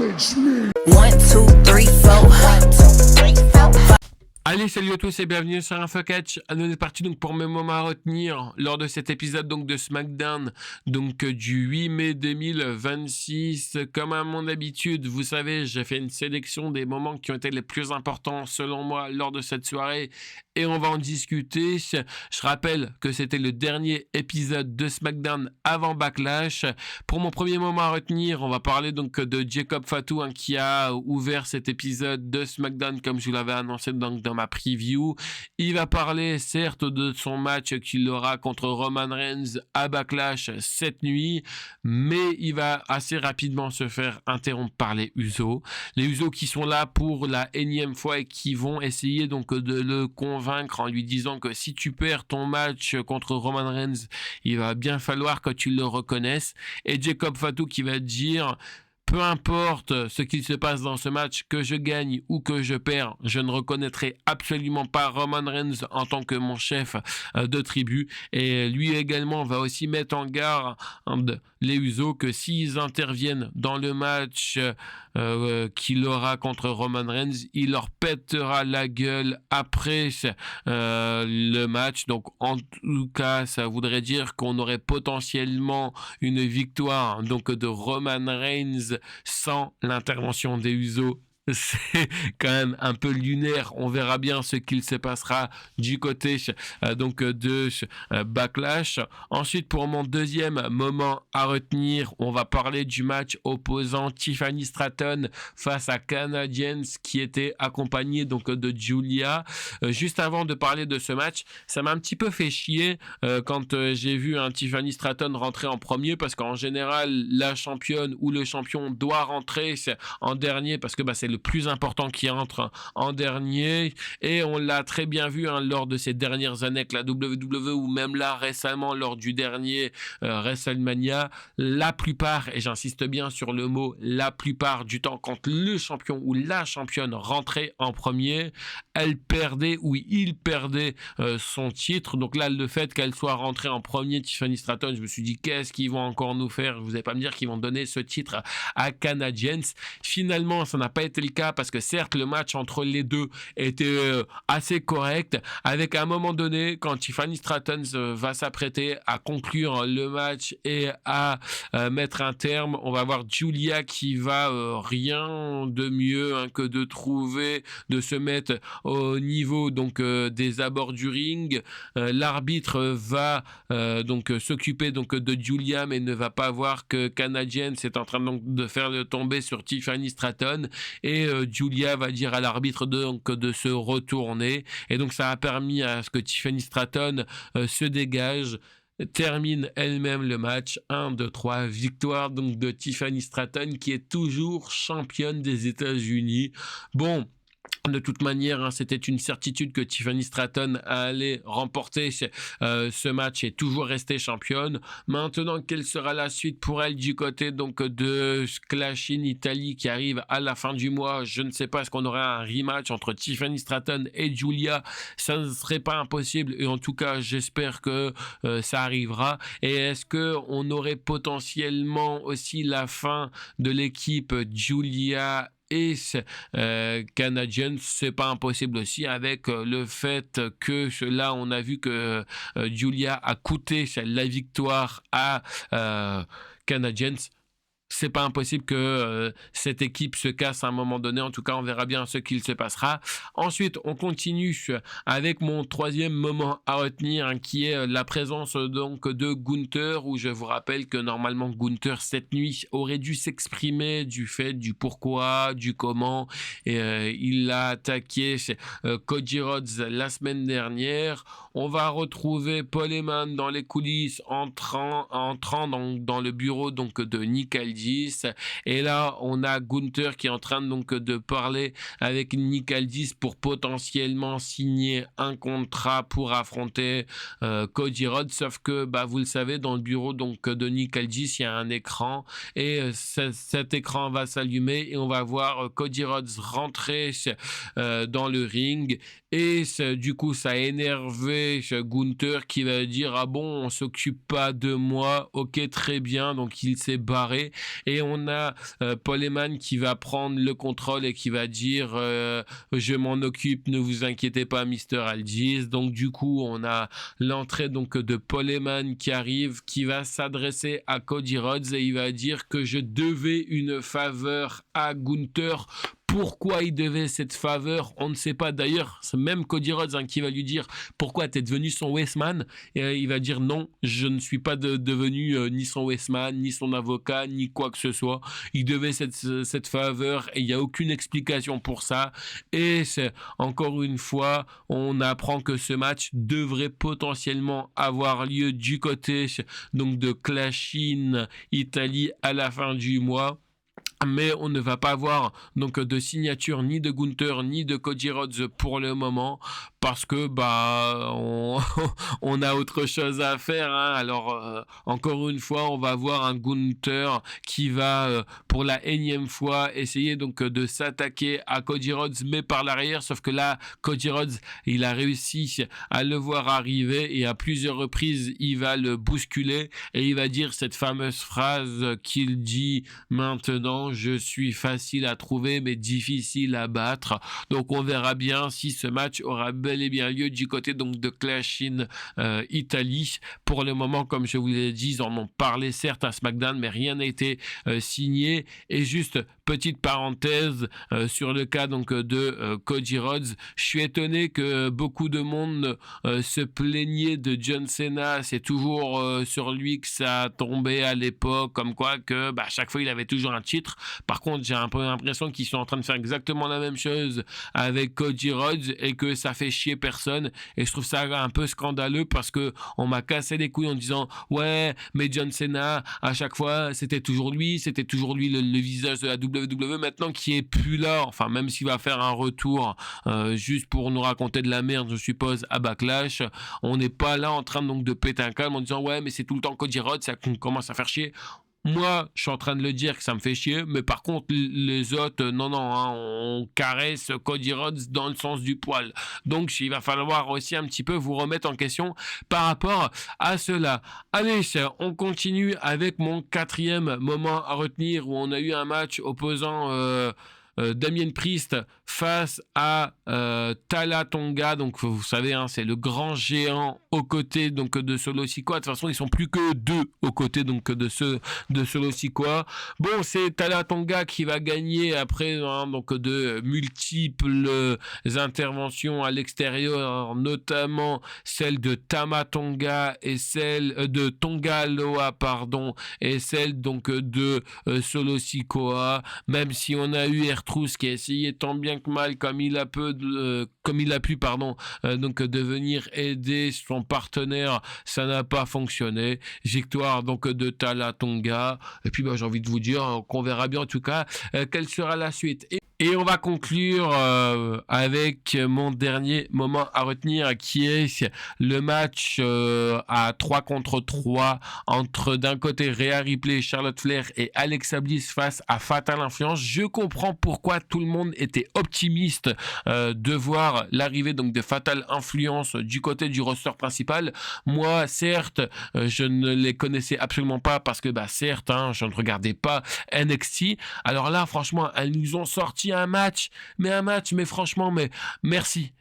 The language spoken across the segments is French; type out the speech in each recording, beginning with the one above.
One, two, three, four. Allez, salut à tous et bienvenue sur InfoCatch. On est parti donc pour mes moments à retenir lors de cet épisode donc de SmackDown donc du 8 mai 2026. Comme à mon habitude, vous savez, j'ai fait une sélection des moments qui ont été les plus importants selon moi lors de cette soirée et on va en discuter. Je rappelle que c'était le dernier épisode de SmackDown avant Backlash. Pour mon premier moment à retenir, on va parler donc de Jacob Fatu qui a ouvert cet épisode de SmackDown comme je vous l'avais annoncé donc dans ma preview. Il va parler certes de son match qu'il aura contre Roman Reigns à Backlash cette nuit, mais il va assez rapidement se faire interrompre par les Usos. Les Usos qui sont là pour la énième fois et qui vont essayer donc de le convaincre en lui disant que si tu perds ton match contre Roman Reigns, il va bien falloir que tu le reconnaisses. Et Jacob Fatu qui va dire: peu importe ce qu'il se passe dans ce match, que je gagne ou que je perds, je ne reconnaîtrai absolument pas Roman Reigns en tant que mon chef de tribu. Et lui également va aussi mettre en garde les Usos que s'ils interviennent dans le match qu'il aura contre Roman Reigns, il leur pètera la gueule après le match. Donc en tout cas, ça voudrait dire qu'on aurait potentiellement une victoire donc de Roman Reigns sans l'intervention des Usos. C'est quand même un peu lunaire. On verra bien ce qu'il se passera du côté donc de Backlash. Ensuite, pour mon deuxième moment à retenir, on va parler du match opposant Tiffany Stratton face à Canadiens qui était accompagné donc de Giulia. Juste avant de parler de ce match, ça m'a un petit peu fait chier quand j'ai vu un Tiffany Stratton rentrer en premier, parce qu'en général la championne ou le champion doit rentrer en dernier parce que c'est le plus important qui entre en dernier, et on l'a très bien vu lors de ces dernières années avec la WWE ou même là récemment lors du dernier WrestleMania. La plupart, et j'insiste bien sur le mot la plupart du temps, quand le champion ou la championne rentrait en premier, elle perdait ou il perdait son titre. Donc là, le fait qu'elle soit rentrée en premier, Tiffany Stratton, je me suis dit qu'est-ce qu'ils vont encore nous faire? Vous n'allez pas me dire qu'ils vont donner ce titre à Canadiens. Finalement, ça n'a pas été le cas, parce que certes le match entre les deux était assez correct, avec à un moment donné quand Tiffany Stratton va s'apprêter à conclure le match et à mettre un terme, on va voir Giulia qui va rien de mieux que de se mettre au niveau donc des abords du ring. L'arbitre va donc s'occuper donc de Giulia, mais ne va pas voir que Canadiens est en train donc de faire le tomber sur Tiffany Stratton, et Giulia va dire à l'arbitre de se retourner, et donc ça a permis à ce que Tiffany Stratton se dégage, termine elle-même le match. 1, 2, 3, victoire donc de Tiffany Stratton qui est toujours championne des États-Unis. Bon, de toute manière, c'était une certitude que Tiffany Stratton allait remporter ce match et toujours rester championne. Maintenant, quelle sera la suite pour elle du côté donc de Clash in Italy qui arrive à la fin du mois? Je ne sais pas, est-ce qu'on aura un rematch entre Tiffany Stratton et Giulia? Ça ne serait pas impossible, et en tout cas, j'espère que ça arrivera. Et est-ce qu'on aurait potentiellement aussi la fin de l'équipe Giulia et Canadiens? C'est pas impossible aussi, avec le fait que là on a vu que Giulia a coûté la victoire à Canadiens. C'est pas impossible que cette équipe se casse à un moment donné. En tout cas, on verra bien ce qu'il se passera. Ensuite, on continue avec mon troisième moment à retenir, qui est la présence donc de Gunther, où je vous rappelle que normalement Gunther cette nuit aurait dû s'exprimer du fait du pourquoi, du comment, et il a attaqué Cody Rhodes la semaine dernière. On va retrouver Paul Heyman dans les coulisses entrant dans le bureau donc de Nick Aldis. Et là, on a Gunther qui est en train donc de parler avec Nick Aldis pour potentiellement signer un contrat pour affronter Cody Rhodes. Sauf que, vous le savez, dans le bureau donc de Nick Aldis, il y a un écran, et cet écran va s'allumer et on va voir Cody Rhodes rentrer dans le ring, Et du coup, ça a énervé Gunther qui va dire ah bon, on s'occupe pas de moi, ok très bien, donc il s'est barré. Et on a Paul Heyman qui va prendre le contrôle et qui va dire je m'en occupe, ne vous inquiétez pas Mister Aldis. Donc du coup, on a l'entrée donc de Paul Heyman qui arrive, qui va s'adresser à Cody Rhodes et il va dire que je devais une faveur à Gunther. Pourquoi il devait cette faveur, on ne sait pas. D'ailleurs, c'est même Cody Rhodes qui va lui dire pourquoi tu es devenu son Westman. Et il va dire non, je ne suis pas devenu ni son Westman, ni son avocat, ni quoi que ce soit. Il devait cette faveur et il n'y a aucune explication pour ça. Et encore une fois, on apprend que ce match devrait potentiellement avoir lieu du côté donc de Clash in Italy à la fin du mois. Mais on ne va pas avoir donc de signature ni de Gunther ni de Cody Rhodes pour le moment parce que on a autre chose à faire. Alors encore une fois, on va avoir un Gunther qui va pour la énième fois essayer donc de s'attaquer à Cody Rhodes mais par l'arrière. Sauf que là, Cody Rhodes, il a réussi à le voir arriver et à plusieurs reprises, il va le bousculer et il va dire cette fameuse phrase qu'il dit maintenant. Je suis facile à trouver mais difficile à battre. Donc on verra bien si ce match aura bel et bien lieu du côté donc de Clash in Italy. Pour le moment, comme je vous l'ai dit, ils en ont parlé certes à SmackDown mais rien n'a été signé. Et juste petite parenthèse sur le cas donc de Cody Rhodes, je suis étonné que beaucoup de monde se plaignait de John Cena. C'est toujours sur lui que ça tombait à l'époque, comme quoi que à chaque fois il avait toujours un titre. Par contre, j'ai un peu l'impression qu'ils sont en train de faire exactement la même chose avec Cody Rhodes et que ça fait chier personne. Et je trouve ça un peu scandaleux parce que on m'a cassé les couilles en disant ouais, mais John Cena, à chaque fois, c'était toujours lui le visage de la WWE. Maintenant qui est plus là, enfin même s'il va faire un retour juste pour nous raconter de la merde, je suppose, à Backlash, on n'est pas là en train donc de péter un câble en disant ouais, mais c'est tout le temps Cody Rhodes, ça commence à faire chier. Moi, je suis en train de le dire que ça me fait chier, mais par contre, les autres, non, on caresse Cody Rhodes dans le sens du poil. Donc, il va falloir aussi un petit peu vous remettre en question par rapport à cela. Allez, on continue avec mon 4e moment à retenir où on a eu un match opposant Damien Priest face à Tala Tonga. Donc vous savez, c'est le grand géant aux côtés donc de Solo Sikoa. De toute façon, ils sont plus que 2 aux côtés donc de Solo Sikoa. Bon, c'est Tala Tonga qui va gagner après donc de multiples interventions à l'extérieur, notamment celle de Tama Tonga et celle de Tonga Loa, pardon, et celle donc de Solo Sikoa. Même si on a eu Trousse qui a essayé tant bien que mal comme il a pu donc de venir aider son partenaire, ça n'a pas fonctionné. Victoire donc de Tala Tonga et puis j'ai envie de vous dire qu'on verra bien en tout cas quelle sera la suite. Et on va conclure avec mon dernier moment à retenir qui est le match à 3 contre 3 entre d'un côté Rhea Ripley, Charlotte Flair et Alexa Bliss face à Fatal Influence. Je comprends pourquoi tout le monde était optimiste de voir l'arrivée donc de Fatal Influence du côté du roster principal. Moi, certes, je ne les connaissais absolument pas parce que certes, je ne regardais pas NXT. Alors là, franchement, elles nous ont sorti un match, mais franchement, mais merci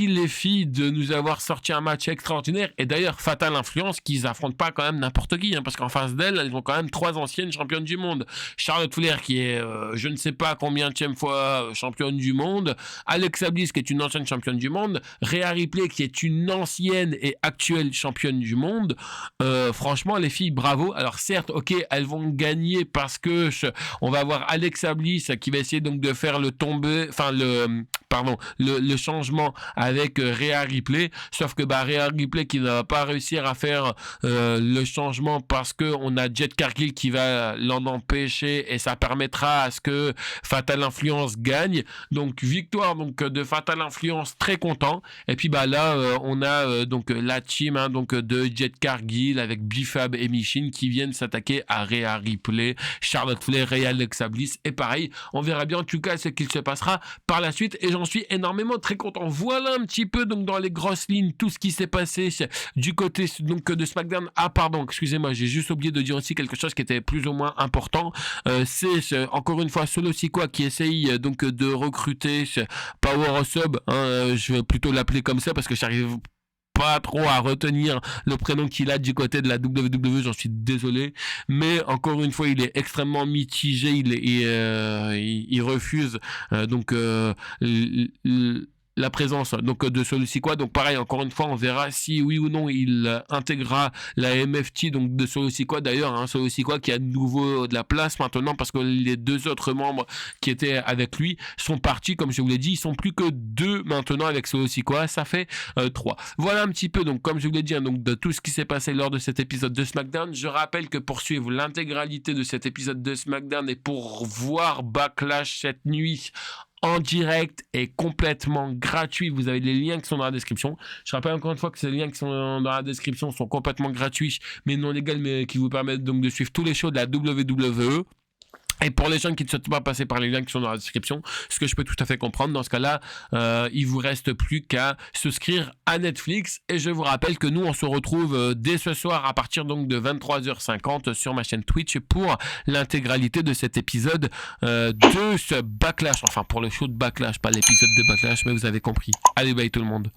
les filles de nous avoir sorti un match extraordinaire. Et d'ailleurs, Fatal Influence, qu'ils affrontent pas quand même n'importe qui, parce qu'en face d'elles, elles ont quand même 3 anciennes championnes du monde. Charlotte Flair, qui est, je ne sais pas combienième fois championne du monde. Alexa Bliss, qui est une ancienne championne du monde. Rhea Ripley, qui est une ancienne et actuelle championne du monde. Franchement, les filles, bravo. Alors certes, ok, elles vont gagner parce que on va avoir Alexa Bliss qui va essayer donc de faire le changement avec Rhea Ripley, sauf que Rhea Ripley qui ne va pas réussir à faire le changement parce que on a Jade Cargill qui va l'en empêcher et ça permettra à ce que Fatal Influence gagne. Donc victoire donc de Fatal Influence, très content. Et puis là on a donc la team donc de Jade Cargill avec Bifab et Michin qui viennent s'attaquer à Rhea Ripley, Charlotte Flair et Alexa Bliss. Et pareil, on verra bien en tout cas cas ce qu'il se passera par la suite et j'en suis énormément très content. Voilà un petit peu donc dans les grosses lignes tout ce qui s'est passé du côté donc de SmackDown. Ah pardon, excusez-moi, j'ai juste oublié de dire aussi quelque chose qui était plus ou moins important. C'est encore une fois Solo Sikoa qui essaye donc de recruter Power Sub, hein, je vais plutôt l'appeler comme ça parce que j'arrive pas trop à retenir le prénom qu'il a du côté de la WWE, j'en suis désolé, mais encore une fois il est extrêmement mitigé, il refuse la présence donc de celui-ci quoi. Donc pareil, encore une fois, on verra si oui ou non il intégrera la MFT donc de celui-ci quoi. D'ailleurs, hein, celui-ci quoi qui a de nouveau de la place maintenant parce que les deux autres membres qui étaient avec lui sont partis, comme je vous l'ai dit, ils sont plus que deux maintenant avec celui-ci quoi. Ça fait 3. Voilà un petit peu donc comme je vous l'ai dit hein, donc de tout ce qui s'est passé lors de cet épisode de SmackDown. Je rappelle que pour suivre l'intégralité de cet épisode de SmackDown et pour voir Backlash cette nuit en direct et complètement gratuit. Vous avez les liens qui sont dans la description. Je rappelle encore une fois que ces liens qui sont dans la description sont complètement gratuits, mais non légaux, mais qui vous permettent donc de suivre tous les shows de la WWE. Et pour les gens qui ne souhaitent pas passer par les liens qui sont dans la description, ce que je peux tout à fait comprendre, dans ce cas-là, il vous reste plus qu'à souscrire à Netflix. Et je vous rappelle que nous, on se retrouve dès ce soir à partir donc de 23h50 sur ma chaîne Twitch pour l'intégralité de cet épisode de ce Backlash. Enfin, pour le show de Backlash, pas l'épisode de Backlash, mais vous avez compris. Allez, bye tout le monde.